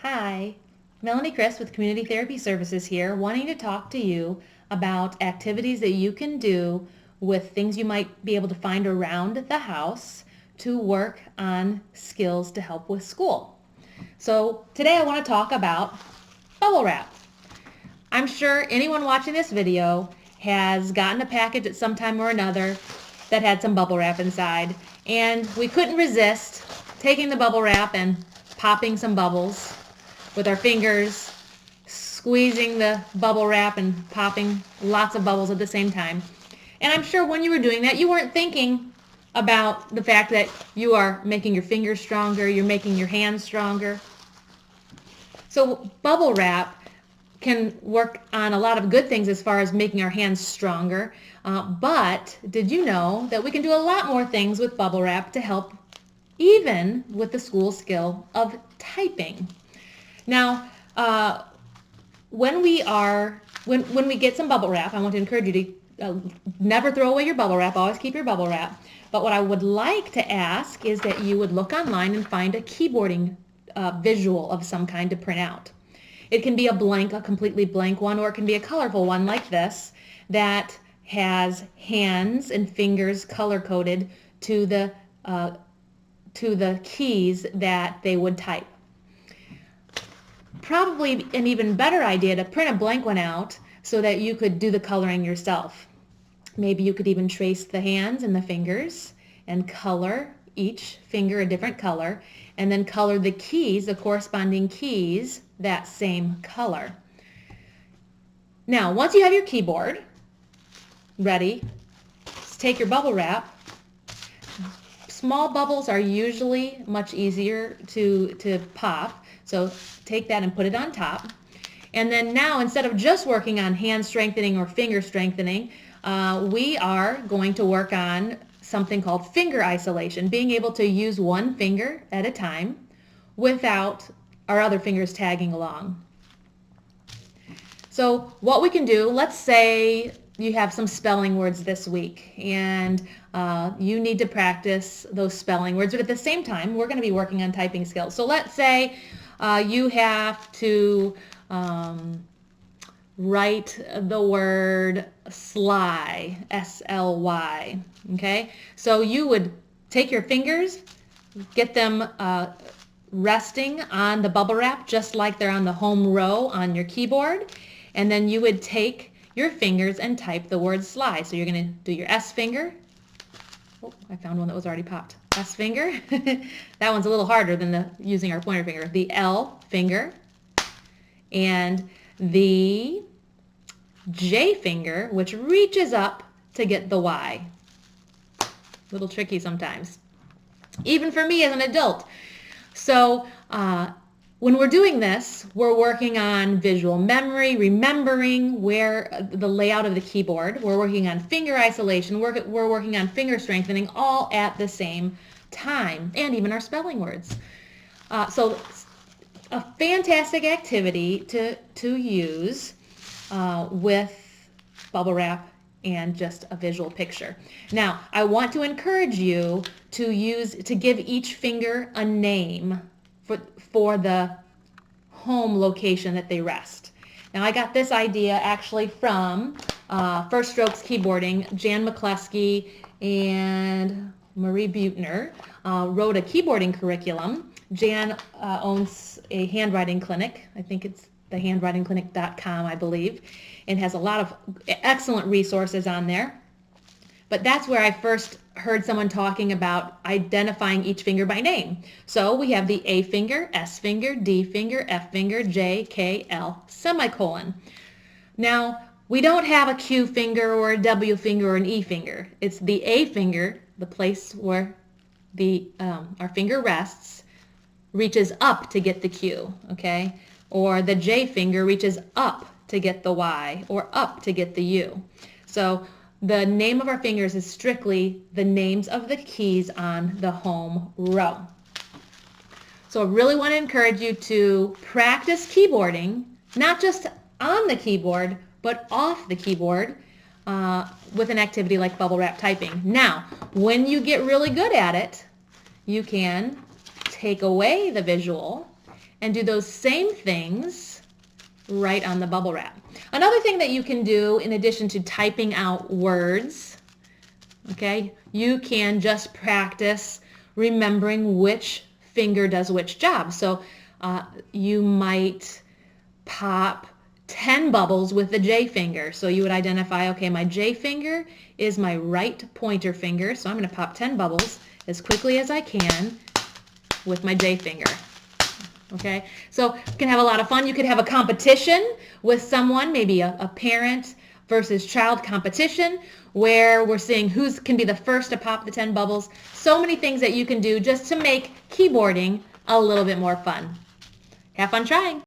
Hi, Melanie Chris with Community Therapy Services here, wanting to talk to you about activities that you can do with things you might be able to find around the house to work on skills to help with school. So today I want to talk about bubble wrap. I'm sure anyone watching this video has gotten a package at some time or another that had some bubble wrap inside, and we couldn't resist taking the bubble wrap and popping some bubbles with our fingers, squeezing the bubble wrap and popping lots of bubbles at the same time. And I'm sure when you were doing that, you weren't thinking about the fact that you are making your fingers stronger, you're making your hands stronger. So bubble wrap can work on a lot of good things as far as making our hands stronger. But did you know that we can do a lot more things with bubble wrap to help even with the school skill of typing? Now, when we get some bubble wrap, I want to encourage you to never throw away your bubble wrap. Always keep your bubble wrap. But what I would like to ask is that you would look online and find a keyboarding visual of some kind to print out. It can be a completely blank one, or it can be a colorful one like this that has hands and fingers color-coded to the keys that they would type. Probably an even better idea to print a blank one out so that you could do the coloring yourself. Maybe you could even trace the hands and the fingers and color each finger a different color, and then color the keys, the corresponding keys, that same color. Now, once you have your keyboard ready, take your bubble wrap. Small bubbles are usually much easier to pop, so take that and put it on top. And then now, instead of just working on hand strengthening or finger strengthening, we are going to work on something called finger isolation, being able to use one finger at a time without our other fingers tagging along. So what we can do, let's say you have some spelling words this week and you need to practice those spelling words, but at the same time we're going to be working on typing skills. So let's say you have to write the word sly, S-L-Y, okay? So you would take your fingers, get them resting on the bubble wrap just like they're on the home row on your keyboard, and then you would take your fingers and type the word sly. So you're going to do your S finger. Oh, I found one that was already popped. S finger. That one's a little harder than using our pointer finger. The L finger and the J finger, which reaches up to get the Y. A little tricky sometimes, even for me as an adult. So when we're doing this, we're working on visual memory, remembering where the layout of the keyboard. We're working on finger isolation. We're working on finger strengthening, all at the same time, and even our spelling words. So a fantastic activity to use with bubble wrap and just a visual picture. Now, I want to encourage you to give each finger a name for the home location that they rest. Now, I got this idea actually from First Strokes Keyboarding. Jan McCluskey and Marie Butner wrote a keyboarding curriculum. Jan owns a handwriting clinic. I think it's thehandwritingclinic.com, I believe, and has a lot of excellent resources on there. But that's where I first heard someone talking about identifying each finger by name. So we have the A finger, S finger, D finger, F finger, J, K, L, semicolon. Now, we don't have a Q finger or a W finger or an E finger. It's the A finger, the place where our finger rests, reaches up to get the Q, okay? Or the J finger reaches up to get the Y, or up to get the U. So the name of our fingers is strictly the names of the keys on the home row. So I really want to encourage you to practice keyboarding, not just on the keyboard, but off the keyboard with an activity like bubble wrap typing. Now, when you get really good at it, you can take away the visual and do those same things right on the bubble wrap. Another thing that you can do in addition to typing out words, okay, you can just practice remembering which finger does which job. So you might pop 10 bubbles with the J finger. So you would identify, okay, my J finger is my right pointer finger. So I'm going to pop 10 bubbles as quickly as I can with my J finger. Okay, so you can have a lot of fun. You could have a competition with someone, maybe a parent versus child competition, where we're seeing who can be the first to pop the 10 bubbles. So many things that you can do just to make keyboarding a little bit more fun. Have fun trying.